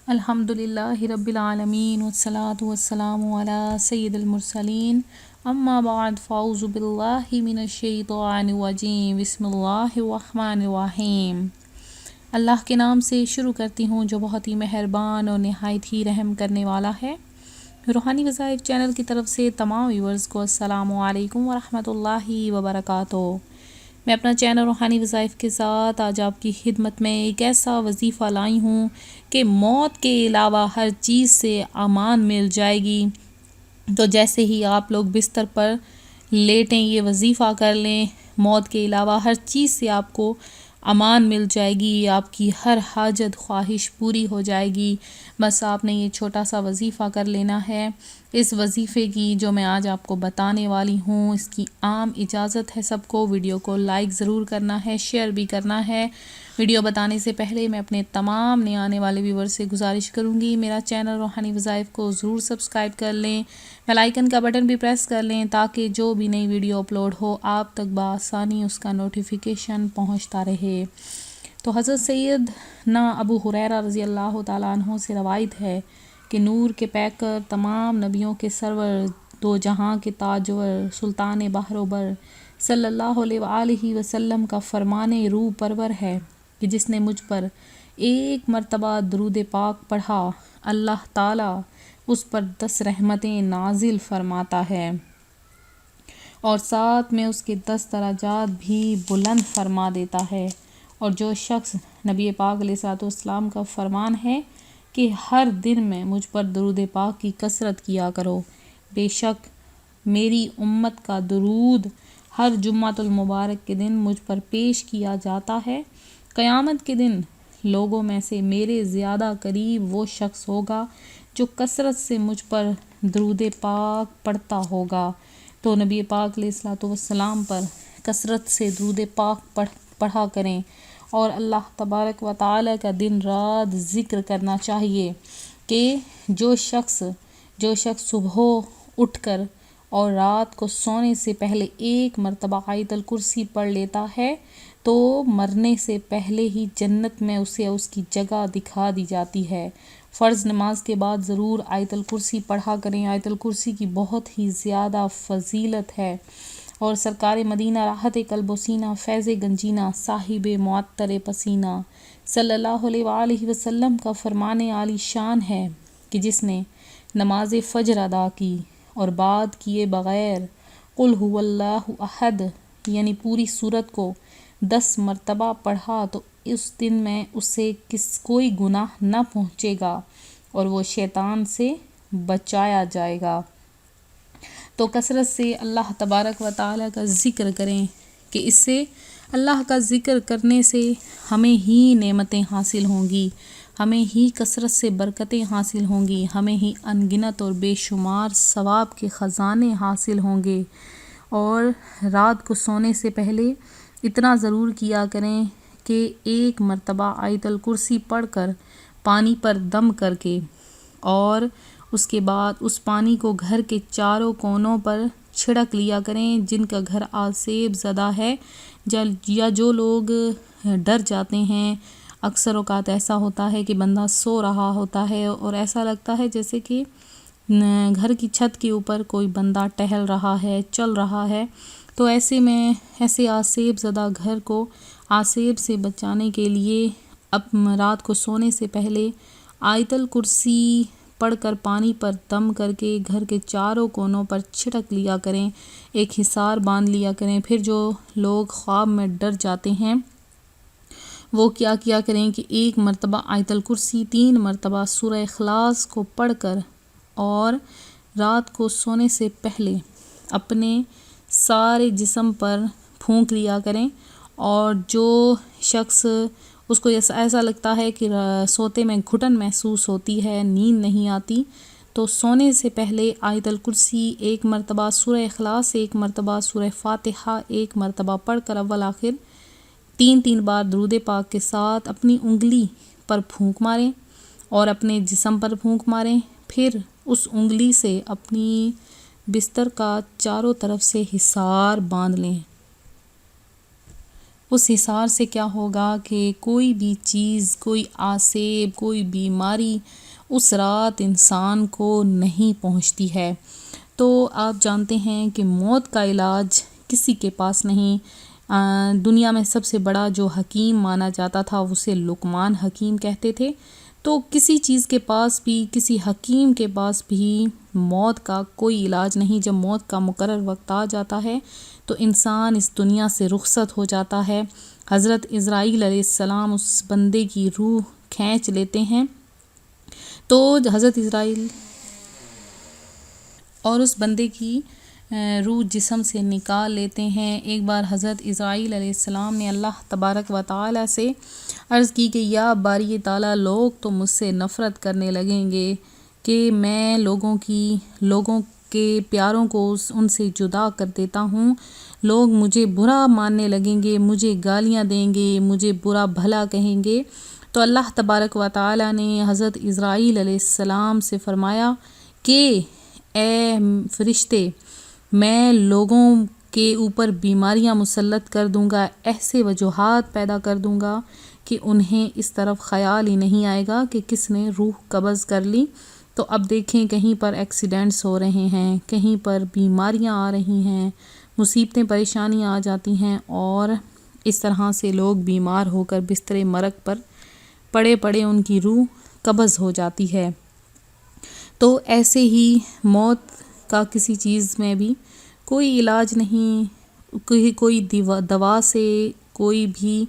الحمد للہ رب العالمین والصلاة والسلام علی سید المرسلین اما بعد فاعوذ باللہ من الشیطان الرجیم بسم اللہ الرحمن الرحیم۔ اللہ کے نام سے شروع کرتی ہوں جو بہت ہی مہربان اور نہایت ہی رحم کرنے والا ہے۔ روحانی وظائف چینل کی طرف سے تمام ویورز کو السلام علیکم ورحمۃ اللہ وبرکاتہ۔ میں اپنا چینل روحانی وظائف کے ساتھ آج آپ کی خدمت میں ایک ایسا وظیفہ لائی ہوں کہ موت کے علاوہ ہر چیز سے امان مل جائے گی۔ تو جیسے ہی آپ لوگ بستر پر لیٹیں یہ وظیفہ کر لیں، موت کے علاوہ ہر چیز سے آپ کو امان مل جائے گی، آپ کی ہر حاجت خواہش پوری ہو جائے گی۔ بس آپ نے یہ چھوٹا سا وظیفہ کر لینا ہے۔ اس وظیفے کی جو میں آج آپ کو بتانے والی ہوں، اس کی عام اجازت ہے سب کو۔ ویڈیو کو لائک ضرور کرنا ہے، شیئر بھی کرنا ہے۔ ویڈیو بتانے سے پہلے میں اپنے تمام نئے آنے والے ویور سے گزارش کروں گی میرا چینل روحانی وظائف کو ضرور سبسکرائب کر لیں، بیل آئیکن کا بٹن بھی پریس کر لیں تاکہ جو بھی نئی ویڈیو اپلوڈ ہو آپ تک بآسانی اس کا نوٹیفیکیشن پہنچتا رہے۔ تو حضرت سیدنا ابو ہریرہ رضی اللہ تعالیٰ عنہ سے روایت ہے کہ نور کے پیکر، تمام نبیوں کے سرور، دو جہاں کے تاجور، سلطان بحر و بر صلی اللہ علیہ وآلہ وسلم کا فرمان روح پرور ہے کہ جس نے مجھ پر ایک مرتبہ درود پاک پڑھا، اللہ تعالیٰ اس پر 10 رحمتیں نازل فرماتا ہے اور ساتھ میں اس کے 10 درجات بھی بلند فرما دیتا ہے۔ اور جو شخص، نبی پاک علیہ الصلوۃ والسلام کا فرمان ہے کہ ہر دن میں مجھ پر درود پاک کی کثرت کیا کرو، بے شک میری امت کا درود ہر جمعۃ المبارک کے دن مجھ پر پیش کیا جاتا ہے۔ قیامت کے دن لوگوں میں سے میرے زیادہ قریب وہ شخص ہوگا جو کثرت سے مجھ پر درود پاک پڑھتا ہوگا۔ تو نبی پاک علیہ الصلوۃ والسلام پر کثرت سے درود پاک پڑھا کریں اور اللہ تبارک و تعالیٰ کا دن رات ذکر کرنا چاہیے کہ جو شخص صبح اٹھ کر اور رات کو سونے سے پہلے ایک مرتبہ آیت الکرسی پڑھ لیتا ہے تو مرنے سے پہلے ہی جنت میں اسے اس کی جگہ دکھا دی جاتی ہے۔ فرض نماز کے بعد ضرور آیت الکرسی پڑھا کریں۔ آیت الکرسی کی بہت ہی زیادہ فضیلت ہے اور سرکار مدینہ راحت قلب و سینہ فیض گنجینہ صاحب معطر پسینہ صلی اللہ علیہ وآلہ وسلم کا فرمان عالی شان ہے کہ جس نے نماز فجر ادا کی اور بعد کیے بغیر قل هو اللہ احد یعنی پوری سورت کو 10 مرتبہ پڑھا تو اس دن میں اسے کوئی گناہ نہ پہنچے گا اور وہ شیطان سے بچایا جائے گا۔ تو کثرت سے اللہ تبارک و تعالیٰ کا ذکر کریں کہ اس سے اللہ کا ذکر کرنے سے ہمیں ہی نعمتیں حاصل ہوں گی، ہمیں ہی کثرت سے برکتیں حاصل ہوں گی، ہمیں ہی انگنت اور بے شمار ثواب کے خزانے حاصل ہوں گے۔ اور رات کو سونے سے پہلے اتنا ضرور کیا کریں کہ ایک مرتبہ آیت الکرسی پڑھ کر پانی پر دم کر کے اور اس کے بعد اس پانی کو گھر کے چاروں کونوں پر چھڑک لیا کریں۔ جن کا گھر آسیب زدہ ہے یا جو لوگ ڈر جاتے ہیں، اکثر اوقات ایسا ہوتا ہے کہ بندہ سو رہا ہوتا ہے اور ایسا لگتا ہے جیسے کہ گھر کی چھت کے اوپر کوئی بندہ ٹہل رہا ہے، چل رہا ہے، تو ایسے میں ایسے آسیب زدہ گھر کو آسیب سے بچانے کے لیے اب رات کو سونے سے پہلے آیت الکرسی پڑھ کر پانی پر دم کر کے گھر کے چاروں کونوں پر چھڑک لیا کریں، ایک حصار باندھ لیا کریں۔ پھر جو لوگ خواب میں ڈر جاتے ہیں وہ کیا کریں کہ ایک مرتبہ آیت الکرسی، 3 مرتبہ سورہ اخلاص کو پڑھ کر اور رات کو سونے سے پہلے اپنے سارے جسم پر پھونک لیا کریں۔ اور جو شخص اس کو ایسا لگتا ہے کہ سوتے میں گھٹن محسوس ہوتی ہے، نیند نہیں آتی، تو سونے سے پہلے آیت الکرسی 1 مرتبہ، سورہ اخلاص 1 مرتبہ، سورہ فاتحہ 1 مرتبہ پڑھ کر اول آخر 3 بار درود پاک کے ساتھ اپنی انگلی پر پھونک ماریں اور اپنے جسم پر پھونک ماریں۔ پھر اس انگلی سے اپنی بستر کا چاروں طرف سے حصار باندھ لیں۔ اس حصار سے کیا ہوگا کہ کوئی بھی چیز، کوئی آسیب، کوئی بیماری اس رات انسان کو نہیں پہنچتی ہے۔ تو آپ جانتے ہیں کہ موت کا علاج کسی کے پاس نہیں۔ دنیا میں سب سے بڑا جو حکیم مانا جاتا تھا اسے لقمان حکیم کہتے تھے۔ تو کسی چیز کے پاس بھی، کسی حکیم کے پاس بھی موت کا کوئی علاج نہیں۔ جب موت کا مقرر وقت آ جاتا ہے تو انسان اس دنیا سے رخصت ہو جاتا ہے۔ حضرت عزرائیل علیہ السلام اس بندے کی روح کھینچ لیتے ہیں، تو حضرت عزرائیل اور اس بندے کی روح جسم سے نکال لیتے ہیں۔ ایک بار حضرت عزرائیل علیہ السلام نے اللہ تبارک و تعالی سے عرض کی کہ یا باری تعالیٰ، لوگ تو مجھ سے نفرت کرنے لگیں گے کہ میں لوگوں کے پیاروں کو ان سے جدا کر دیتا ہوں، لوگ مجھے برا ماننے لگیں گے، مجھے گالیاں دیں گے، مجھے برا بھلا کہیں گے۔ تو اللہ تبارک و تعالی نے حضرت عزرائیل علیہ السلام سے فرمایا کہ اے فرشتے، میں لوگوں کے اوپر بیماریاں مسلط کر دوں گا، ایسے وجوہات پیدا کر دوں گا کہ انہیں اس طرف خیال ہی نہیں آئے گا کہ کس نے روح قبض کر لی۔ تو اب دیکھیں کہیں پر ایکسیڈنٹس ہو رہے ہیں، کہیں پر بیماریاں آ رہی ہیں، مصیبتیں پریشانیاں آ جاتی ہیں، اور اس طرح سے لوگ بیمار ہو کر بستر مرگ پر پڑے پڑے ان کی روح قبض ہو جاتی ہے۔ تو ایسے ہی موت کا کسی چیز میں بھی کوئی علاج نہیں، کوئی دوا سے، کوئی بھی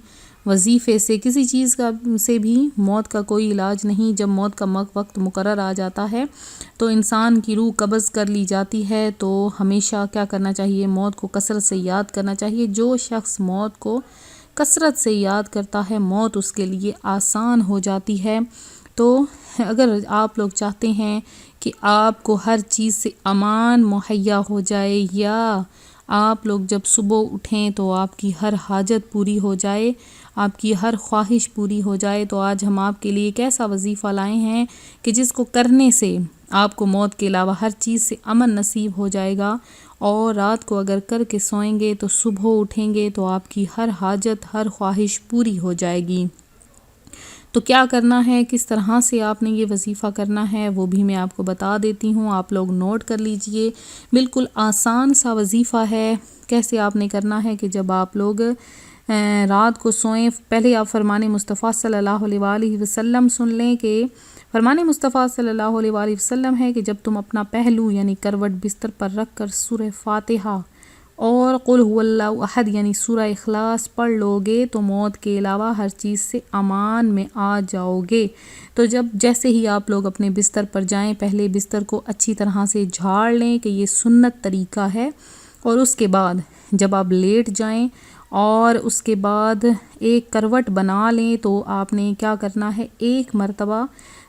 وظیفے سے، کسی چیز کا سے بھی موت کا کوئی علاج نہیں۔ جب موت کا وقت مقرر آ جاتا ہے تو انسان کی روح قبض کر لی جاتی ہے۔ تو ہمیشہ کیا کرنا چاہیے؟ موت کو کثرت سے یاد کرنا چاہیے۔ جو شخص موت کو کثرت سے یاد کرتا ہے موت اس کے لیے آسان ہو جاتی ہے۔ تو اگر آپ لوگ چاہتے ہیں کہ آپ کو ہر چیز سے امان مہیا ہو جائے، یا آپ لوگ جب صبح اٹھیں تو آپ کی ہر حاجت پوری ہو جائے، آپ کی ہر خواہش پوری ہو جائے، تو آج ہم آپ کے لیے ایک ایسا وظیفہ لائے ہیں کہ جس کو کرنے سے آپ کو موت کے علاوہ ہر چیز سے امن نصیب ہو جائے گا، اور رات کو اگر کر کے سوئیں گے تو صبح اٹھیں گے تو آپ کی ہر حاجت، ہر خواہش پوری ہو جائے گی۔ تو کیا کرنا ہے، کس طرح سے آپ نے یہ وظیفہ کرنا ہے، وہ بھی میں آپ کو بتا دیتی ہوں، آپ لوگ نوٹ کر لیجئے۔ بالکل آسان سا وظیفہ ہے۔ کیسے آپ نے کرنا ہے کہ جب آپ لوگ رات کو سوئیں، پہلے آپ فرمان مصطفیٰ صلی اللہ علیہ وآلہ وسلم سن لیں کہ فرمان مصطفیٰ صلی اللہ علیہ وآلہ وسلم ہے کہ جب تم اپنا پہلو یعنی کروٹ بستر پر رکھ کر سورہ فاتحہ اور قل هو اللہ احد یعنی سورہ اخلاص پڑھ لو گے تو موت کے علاوہ ہر چیز سے امان میں آ جاؤ گے۔ تو جیسے ہی آپ لوگ اپنے بستر پر جائیں، پہلے بستر کو اچھی طرح سے جھاڑ لیں کہ یہ سنت طریقہ ہے، اور اس کے بعد جب آپ لیٹ جائیں اور اس کے بعد ایک کروٹ بنا لیں تو آپ نے کیا کرنا ہے، ایک مرتبہ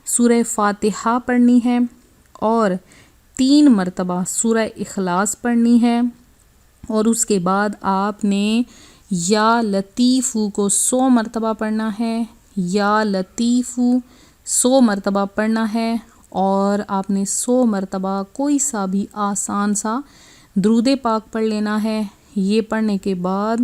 سورہ فاتحہ پڑھنی ہے اور 3 مرتبہ سورہ اخلاص پڑھنی ہے، اور اس کے بعد آپ نے یا لطیفو کو 100 مرتبہ پڑھنا ہے، یا لطیفو 100 مرتبہ پڑھنا ہے، اور آپ نے 100 مرتبہ کوئی سا بھی آسان سا درود پاک پڑھ لینا ہے۔ یہ پڑھنے کے بعد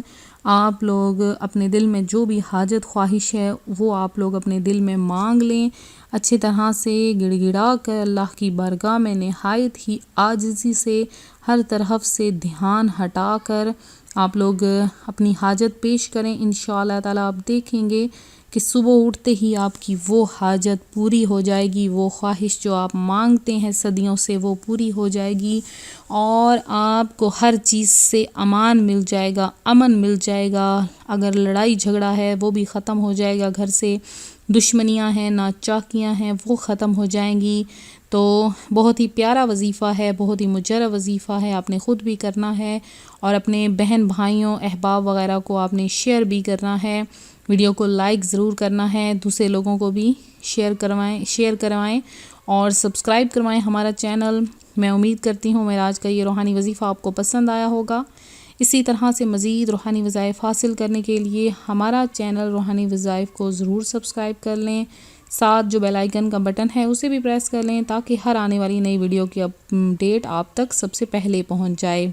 آپ لوگ اپنے دل میں جو بھی حاجت خواہش ہے وہ آپ لوگ اپنے دل میں مانگ لیں، اچھی طرح سے گڑ گڑا کر اللہ کی بارگاہ میں نہایت ہی عاجزی سے ہر طرف سے دھیان ہٹا کر آپ لوگ اپنی حاجت پیش کریں۔ انشاءاللہ تعالیٰ آپ دیکھیں گے کہ صبح اٹھتے ہی آپ کی وہ حاجت پوری ہو جائے گی، وہ خواہش جو آپ مانگتے ہیں صدیوں سے وہ پوری ہو جائے گی، اور آپ کو ہر چیز سے امان مل جائے گا، امن مل جائے گا۔ اگر لڑائی جھگڑا ہے وہ بھی ختم ہو جائے گا، گھر سے دشمنیاں ہیں، ناچاکیاں ہیں، وہ ختم ہو جائیں گی۔ تو بہت ہی پیارا وظیفہ ہے، بہت ہی مجرب وظیفہ ہے، آپ نے خود بھی کرنا ہے، اور اپنے بہن بھائیوں احباب وغیرہ کو آپ نے شیئر بھی کرنا ہے۔ ویڈیو کو لائک ضرور کرنا ہے، دوسرے لوگوں کو بھی شیئر کروائیں اور سبسکرائب کروائیں ہمارا چینل۔ میں امید کرتی ہوں میرا آج کا یہ روحانی وظیفہ آپ کو پسند آیا ہوگا۔ اسی طرح سے مزید روحانی وظائف حاصل کرنے کے لیے ہمارا چینل روحانی وظائف کو ضرور سبسکرائب کر لیں، ساتھ جو بیل آئیکن کا بٹن ہے اسے بھی پریس کر لیں تاکہ ہر آنے والی نئی ویڈیو کی اپڈیٹ آپ تک سب سے پہلے پہنچ جائے۔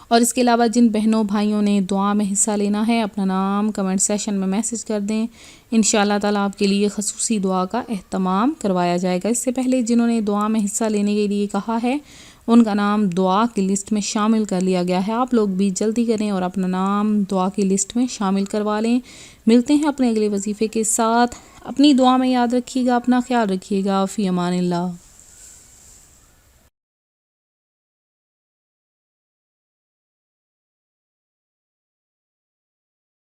اور اس کے علاوہ جن بہنوں بھائیوں نے دعا میں حصہ لینا ہے اپنا نام کمنٹ سیشن میں میسج کر دیں، انشاءاللہ تعالیٰ آپ کے لیے خصوصی دعا کا اہتمام کروایا جائے گا۔ اس سے پہلے جنہوں نے دعا میں حصہ لینے کے لیے کہا ہے ان کا نام دعا کی لسٹ میں شامل کر لیا گیا ہے۔ آپ لوگ بھی جلدی کریں اور اپنا نام دعا کی لسٹ میں شامل کروا لیں۔ ملتے ہیں اپنے اگلے وظیفے کے ساتھ، اپنی دعا میں یاد رکھیے گا، اپنا خیال رکھیے گا، فی امان اللہ۔